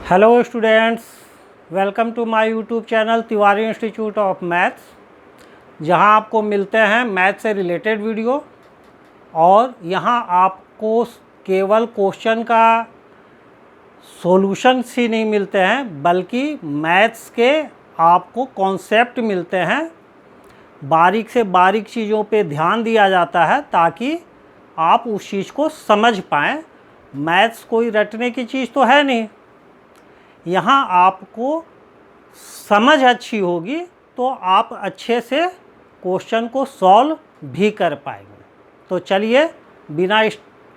Hello students, welcome to my YouTube channel Tiwari institute of maths, जहां आपको मिलते हैं मैथ से रिलेटेड वीडियो। और यहां आपको केवल क्वेश्चन का सॉल्यूशंस ही नहीं मिलते हैं, बल्कि मैथ्स के आपको कॉन्सेप्ट मिलते हैं। बारीक से बारीक चीज़ों पे ध्यान दिया जाता है ताकि आप उस चीज़ को समझ पाएँ। मैथ्स कोई रटने की चीज़ तो है नहीं, यहाँ आपको समझ अच्छी होगी तो आप अच्छे से क्वेश्चन को सॉल्व भी कर पाएंगे। तो चलिए बिना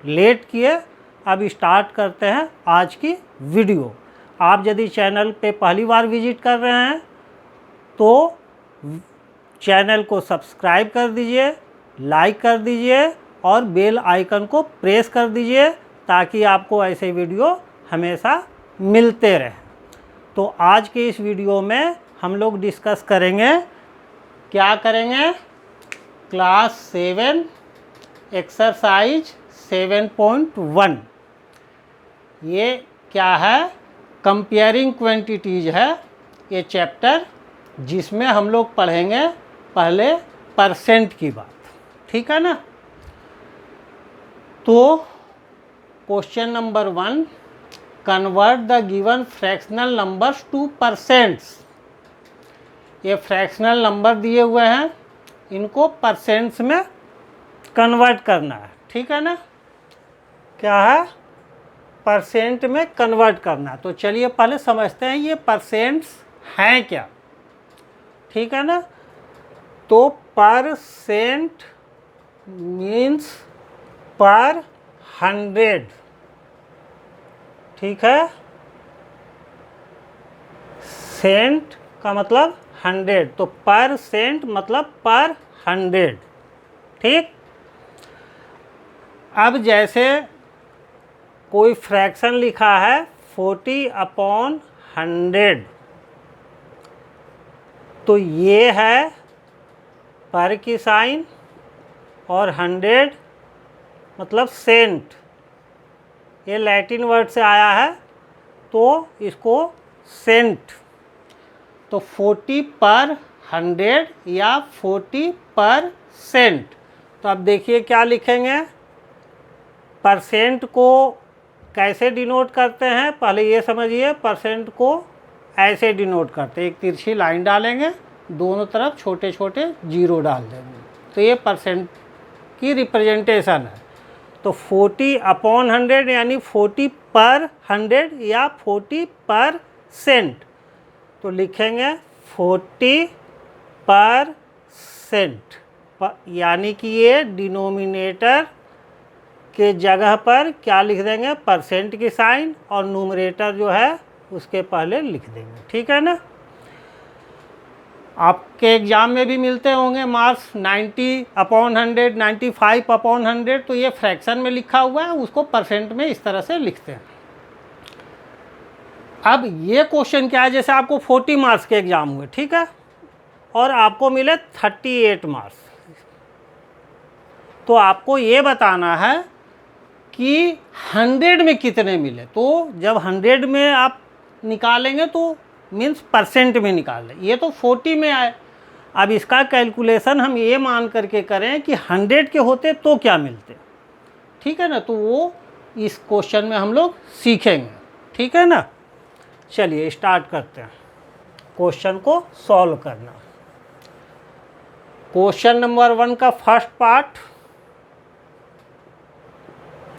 लेट किए अब स्टार्ट करते हैं आज की वीडियो। आप यदि चैनल पे पहली बार विजिट कर रहे हैं तो चैनल को सब्सक्राइब कर दीजिए, लाइक कर दीजिए और बेल आइकन को प्रेस कर दीजिए ताकि आपको ऐसे वीडियो हमेशा मिलते रहे। तो आज के इस वीडियो में हम लोग डिस्कस करेंगे, क्या करेंगे, क्लास 7 एक्सरसाइज 7.1। ये क्या है, कंपेयरिंग क्वांटिटीज है ये चैप्टर, जिसमें हम लोग पढ़ेंगे पहले परसेंट की बात। ठीक है ना। तो question number 1, convert the given fractional numbers to percents. ये फ्रैक्शनल नंबर दिए हुए हैं, इनको परसेंट्स में कन्वर्ट करना है। ठीक है ना, क्या है, परसेंट में कन्वर्ट करना। तो चलिए पहले समझते हैं ये परसेंट्स हैं क्या। ठीक है ना। तो परसेंट मीन्स पर 100। ठीक है, सेंट का मतलब 100, तो पर सेंट मतलब पर 100। ठीक। अब जैसे कोई फ्रैक्शन लिखा है 40/100, तो ये है पर की साइन और 100 मतलब सेंट। ये लैटिन वर्ड से आया है तो इसको सेंट। तो 40/100 या 40%। तो अब देखिए क्या लिखेंगे, परसेंट को कैसे डिनोट करते हैं, पहले ये समझिए। परसेंट को ऐसे डिनोट करते हैं, एक तिरछी लाइन डालेंगे, दोनों तरफ छोटे छोटे जीरो डाल देंगे, तो ये परसेंट की रिप्रेजेंटेशन है। तो 40/100 यानी 40/100 या 40%। तो लिखेंगे 40%, यानी कि ये डिनोमिनेटर के जगह पर क्या लिख देंगे, परसेंट की साइन, और न्यूमरेटर जो है उसके पहले लिख देंगे। ठीक है ना। आपके एग्ज़ाम में भी मिलते होंगे मार्क्स 90/100, 95/100। तो ये फ्रैक्शन में लिखा हुआ है, उसको परसेंट में इस तरह से लिखते हैं। अब ये क्वेश्चन क्या है, जैसे आपको 40 मार्क्स के एग्ज़ाम हुए, ठीक है, और आपको मिले 38 मार्क्स, तो आपको ये बताना है कि 100 में कितने मिले। तो जब 100 में आप निकालेंगे तो मीन्स परसेंट में निकाल लें। ये तो 40 में आए। अब इसका कैलकुलेशन हम ये मान करके करें कि 100 के होते तो क्या मिलते। ठीक है ना। तो वो इस क्वेश्चन में हम लोग सीखेंगे। ठीक है ना। चलिए स्टार्ट करते हैं क्वेश्चन को सॉल्व करना। क्वेश्चन नंबर 1 का फर्स्ट पार्ट,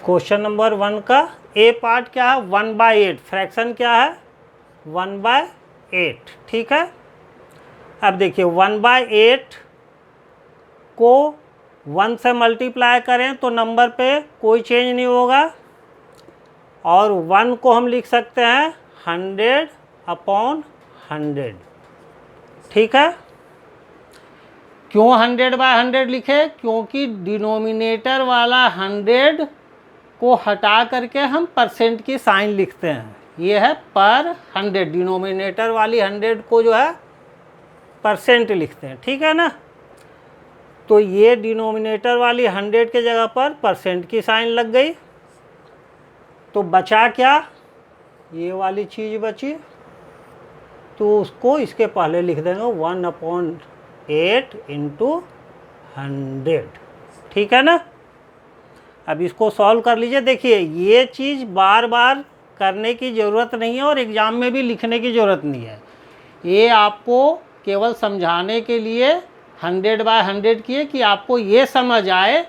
क्वेश्चन नंबर 1 का ए पार्ट क्या है, 1/8। फ्रैक्शन क्या है, 1/8। ठीक है। अब देखिए 1/8 को 1 से मल्टीप्लाई करें तो नंबर पे कोई चेंज नहीं होगा, और 1 को हम लिख सकते हैं 100/100। ठीक है। क्यों 100/100 लिखे, क्योंकि डिनोमिनेटर वाला 100 को हटा करके हम परसेंट की साइन लिखते हैं। ये है पर 100, डिनोमिनेटर वाली 100 को जो है परसेंट लिखते हैं। ठीक है ना। तो ये डिनोमिनेटर वाली 100 के जगह पर परसेंट की साइन लग गई। तो बचा क्या, ये वाली चीज़ बची, तो उसको इसके पहले लिख देंगे 1/8 इंटू 100। ठीक है ना। अब इसको सॉल्व कर लीजिए। देखिए ये चीज़ बार बार करने की ज़रूरत नहीं है और एग्ज़ाम में भी लिखने की ज़रूरत नहीं है। ये आपको केवल समझाने के लिए 100/100 किए कि आपको ये समझ आए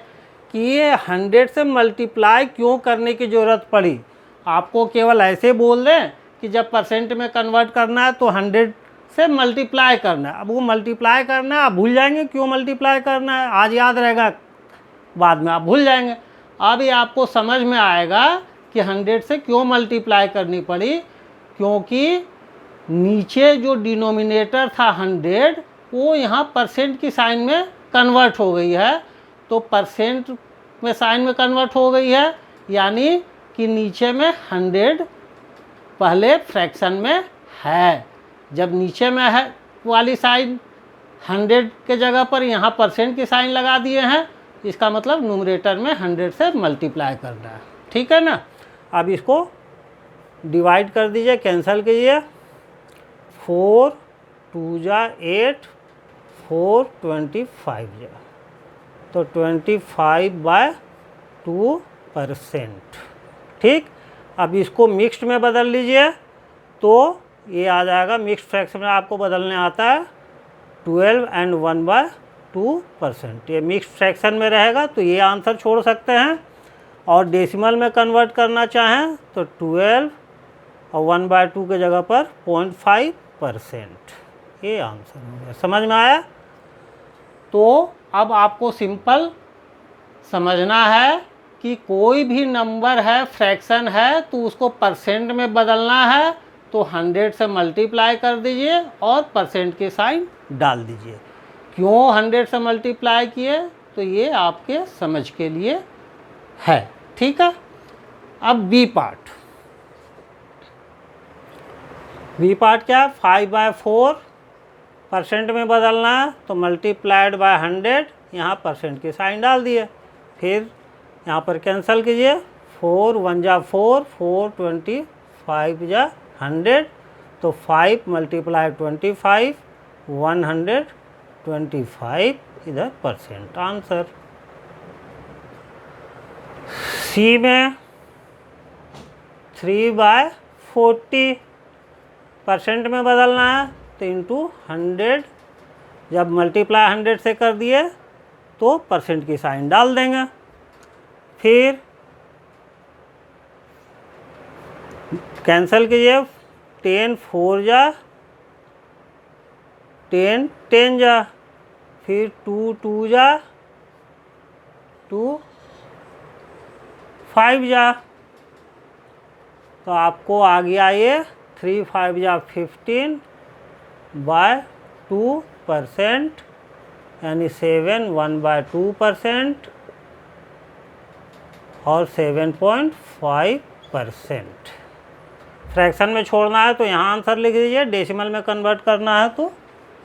कि ये 100 से मल्टीप्लाई क्यों करने की ज़रूरत पड़ी। आपको केवल ऐसे बोल दें कि जब परसेंट में कन्वर्ट करना है तो 100 से मल्टीप्लाई करना है। अब वो मल्टीप्लाई करना है, आप भूल जाएंगे क्यों मल्टीप्लाई करना है, आज याद रहेगा, बाद में आप भूल जाएंगे। अब ये आपको समझ में आएगा कि 100 से क्यों मल्टीप्लाई करनी पड़ी, क्योंकि नीचे जो डिनोमिनेटर था 100 वो यहाँ परसेंट की साइन में कन्वर्ट हो गई है। तो परसेंट में साइन में कन्वर्ट हो गई है, यानी कि नीचे में 100 पहले फ्रैक्शन में है। जब नीचे में है वाली साइन 100 के जगह पर यहाँ परसेंट की साइन लगा दिए हैं, इसका मतलब न्यूमरेटर में 100 से मल्टीप्लाई करना है। ठीक है ना। अब इसको डिवाइड कर दीजिए, कैंसिल कीजिए। 4 2 जा 8, 4 25 जा, तो 25/2%। ठीक। अब इसको मिक्स्ड में बदल लीजिए, तो ये आ जाएगा, मिक्स्ड फ्रैक्शन में आपको बदलने आता है 12 and 1/2%। ये मिक्स्ड फ्रैक्शन में रहेगा तो ये आंसर छोड़ सकते हैं, और डेसिमल में कन्वर्ट करना चाहें तो 12 और 1/2 के जगह पर 0.5%। ये आंसर हो गया। समझ में आया। तो अब आपको सिंपल समझना है कि कोई भी नंबर है, फ्रैक्शन है, तो उसको परसेंट में बदलना है तो 100 से मल्टीप्लाई कर दीजिए और परसेंट की साइन डाल दीजिए। क्यों 100 से मल्टीप्लाई किए, तो ये आपके समझ के लिए है। ठीक है। अब बी पार्ट। बी पार्ट क्या है, 5/4 परसेंट में बदलना है तो मल्टीप्लाइड बाय 100, यहाँ परसेंट की साइन डाल दिए। फिर यहाँ पर कैंसिल कीजिए, 4 1 जा 4, 4 25 जा 100, तो 5 × 25 125 इधर परसेंट आंसर। सी में 3/40 परसेंट में बदलना है तो इंटू 100, जब मल्टीप्लाई 100 से कर दिए तो परसेंट की साइन डाल देंगे। फिर कैंसिल कीजिए, 10 4 जा 10 10 जा, फिर 2 2 जा 2 5 जा, तो आपको आ गया ये 3 5 जा 15/2%, यानी 7 1/2% और 7.5%। फ्रैक्शन में छोड़ना है तो यहाँ आंसर लिख दीजिए, डेसिमल में कन्वर्ट करना है तो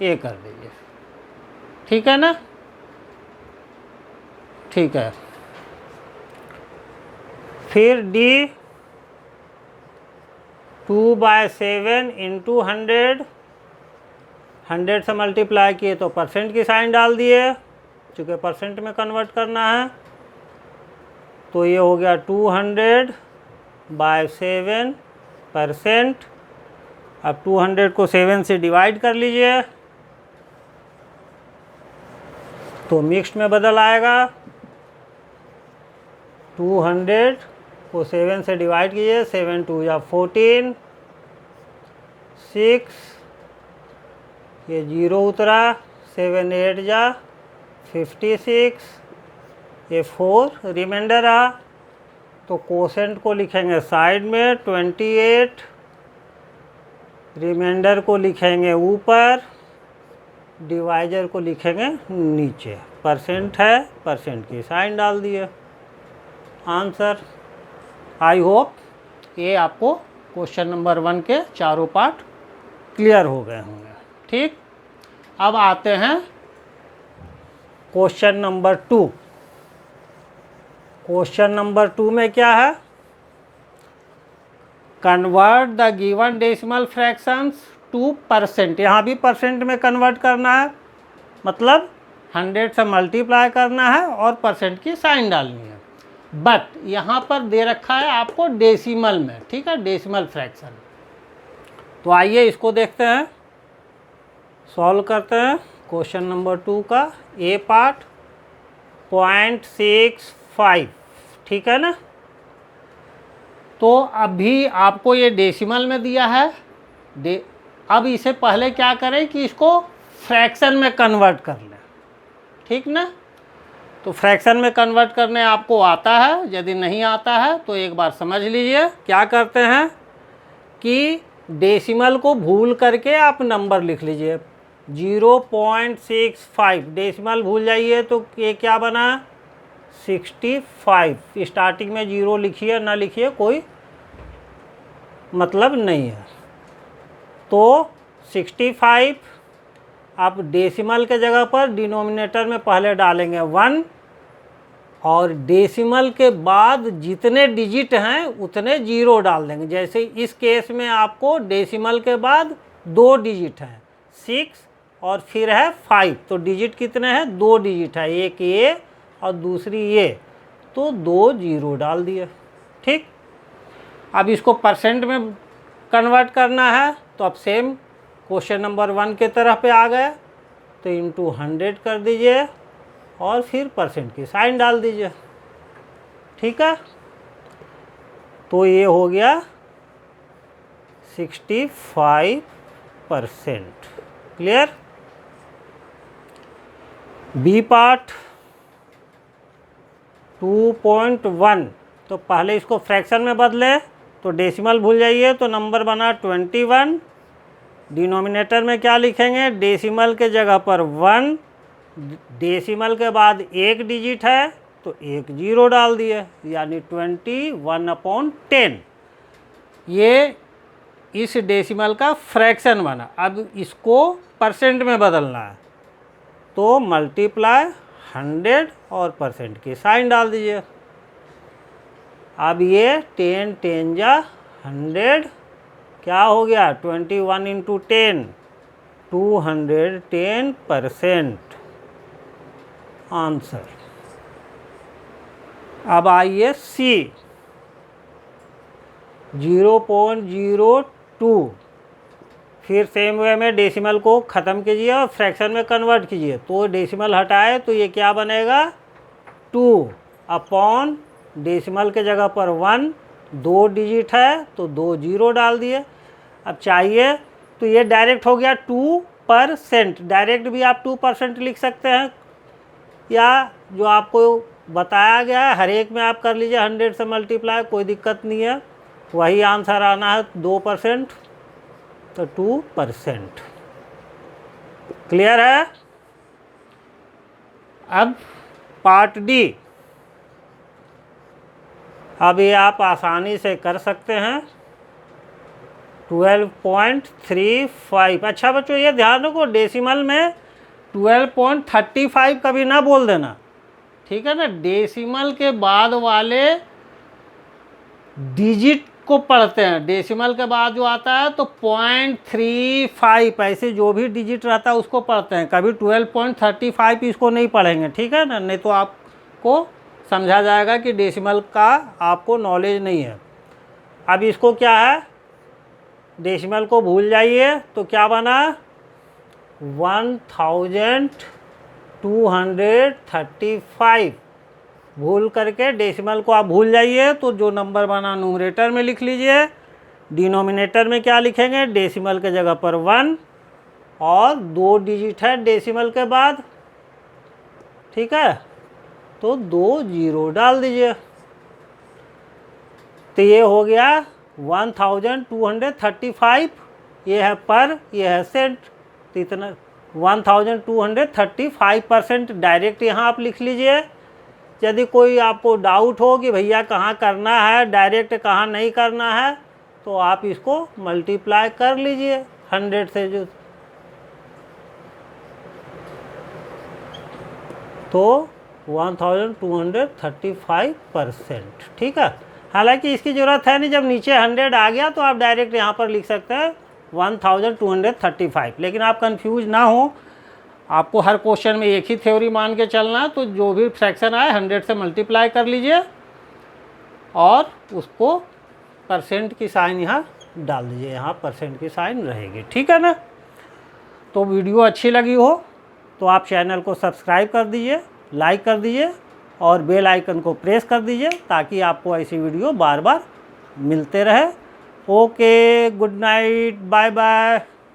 ये कर दीजिए। ठीक है ना। ठीक है। फिर डी 2/7 इंटू 100, 100 से मल्टीप्लाई किए तो परसेंट की साइन डाल दिए, चूँकि परसेंट में कन्वर्ट करना है, तो ये हो गया 200/7%। अब 200 को 7 से डिवाइड कर लीजिए तो मिक्स्ड में बदल आएगा। 200 को 7 से डिवाइड कीजिए, 7 2 या 14, 6, ये 0 उतरा, 7 8 जा 56, ये 4 रिमाइंडर आ, तो कोसेंट को लिखेंगे साइड में 28, रिमाइंडर को लिखेंगे ऊपर, डिवाइजर को लिखेंगे नीचे। परसेंट है, परसेंट की साइन डाल दिए, आंसर। आई होप ये आपको क्वेश्चन नंबर 1 के चारों पार्ट क्लियर हो गए होंगे। ठीक। अब आते हैं क्वेश्चन नंबर 2। क्वेश्चन नंबर 2 में क्या है, convert the given decimal fractions two percent. यहाँ भी परसेंट में कन्वर्ट करना है, मतलब 100 से मल्टीप्लाई करना है और परसेंट की साइन डालनी है। बट यहाँ पर दे रखा है आपको डेसिमल में, ठीक है, डेसिमल फ्रैक्शन। तो आइए इसको देखते हैं, सॉल्व करते हैं। क्वेश्चन नंबर 2 का ए पार्ट 0.65, ठीक है ना। तो अभी आपको ये डेसिमल में दिया है, अब इसे पहले क्या करें कि इसको फ्रैक्शन में कन्वर्ट कर लें, ठीक ना। तो फ्रैक्शन में कन्वर्ट करने आपको आता है, यदि नहीं आता है तो एक बार समझ लीजिए। क्या करते हैं कि डेसिमल को भूल करके आप नंबर लिख लीजिए 0.65, डेसिमल भूल जाइए तो ये क्या बना 65। स्टार्टिंग में 0 लिखिए ना लिखिए कोई मतलब नहीं है। तो 65 आप डेसिमल के जगह पर डिनोमिनेटर में पहले डालेंगे 1 और डेसिमल के बाद जितने डिजिट हैं उतने 0 डाल देंगे। जैसे इस केस में आपको डेसिमल के बाद 2 डिजिट हैं 6 और फिर है 5, तो डिजिट कितने हैं 2 डिजिट है, एक ये और दूसरी ये, तो 2 0 डाल दिए, ठीक। अब इसको परसेंट में कन्वर्ट करना है तो अब सेम क्वेश्चन नंबर 1 के तरफ पे आ गए, तो इंटू 100 कर दीजिए और फिर परसेंट की साइन डाल दीजिए, ठीक है। तो ये हो गया 65%। क्लियर। बी पार्ट 2.1, तो पहले इसको फ्रैक्शन में बदले तो डेसिमल भूल जाइए, तो नंबर बना 21। डिनोमिनेटर में क्या लिखेंगे, डेसिमल के जगह पर 1, डेसिमल के बाद एक डिजिट है तो एक 0 डाल दिए, यानी 21/10। ये इस डेसिमल का फ्रैक्शन बना। अब इसको परसेंट में बदलना है तो मल्टीप्लाई 100 और परसेंट की साइन डाल दीजिए। अब ये 10 10 जा 100, क्या हो गया 21 × 10, 210% आंसर। अब आइए सी 0.02, फिर सेम वे में डेसिमल को ख़त्म कीजिए और फ्रैक्शन में कन्वर्ट कीजिए। तो डेसिमल हटाए तो ये क्या बनेगा 2 अपॉन डेसिमल के जगह पर 1, 2 डिजिट है तो 2 0 डाल दिए। अब चाहिए तो ये डायरेक्ट हो गया 2%, डायरेक्ट भी आप 2% लिख सकते हैं, या जो आपको बताया गया है हर एक में आप कर लीजिए 100 से मल्टीप्लाई, कोई दिक्कत नहीं है। वही आंसर आना है 2%, तो 2%। क्लियर है। अब पार्ट डी, अब ये आप आसानी से कर सकते हैं 12.35। अच्छा बच्चों ये ध्यान रखो डेसिमल में 12.35 कभी ना बोल देना, ठीक है ना। डेसिमल के बाद वाले डिजिट को पढ़ते हैं, डेसिमल के बाद जो आता है तो 0.35 ऐसे जो भी डिजिट रहता है उसको पढ़ते हैं, कभी 12.35 इसको नहीं पढ़ेंगे, ठीक है ना। नहीं तो आपको समझा जाएगा कि डेसिमल का आपको नॉलेज नहीं है। अब इसको क्या है, डेसिमल को भूल जाइए तो क्या बना 1235। भूल करके डेसिमल को आप भूल जाइए तो जो नंबर बना न्यूमरेटर में लिख लीजिए, डिनोमिनेटर में क्या लिखेंगे डेसिमल के जगह पर 1 और 2 डिजिट है डेसिमल के बाद, ठीक है, तो 2 0 डाल दीजिए। तो ये हो गया 1235, ये है पर, ये है सेंट, तो इतना 1235% डायरेक्ट यहाँ आप लिख लीजिए। यदि कोई आपको डाउट हो कि भैया कहाँ करना है, डायरेक्ट कहाँ नहीं करना है, तो आप इसको मल्टीप्लाई कर लीजिए 100 से, जो तो 1235%, ठीक है। हालांकि इसकी ज़रूरत है नहीं, जब नीचे 100 आ गया तो आप डायरेक्ट यहाँ पर लिख सकते हैं 1235। लेकिन आप कंफ्यूज ना हो, आपको हर क्वेश्चन में एक ही थ्योरी मान के चलना है। तो जो भी फ्रैक्शन आए 100 से मल्टीप्लाई कर लीजिए और उसको परसेंट की साइन यहाँ डाल दीजिए, यहाँ परसेंट की साइन रहेगी, ठीक है ना। तो वीडियो अच्छी लगी हो तो आप चैनल को सब्सक्राइब कर दीजिए, लाइक कर दीजिए और बेल आइकन को प्रेस कर दीजिए ताकि आपको ऐसी वीडियो बार बार मिलते रहे। Okay, good night, bye bye.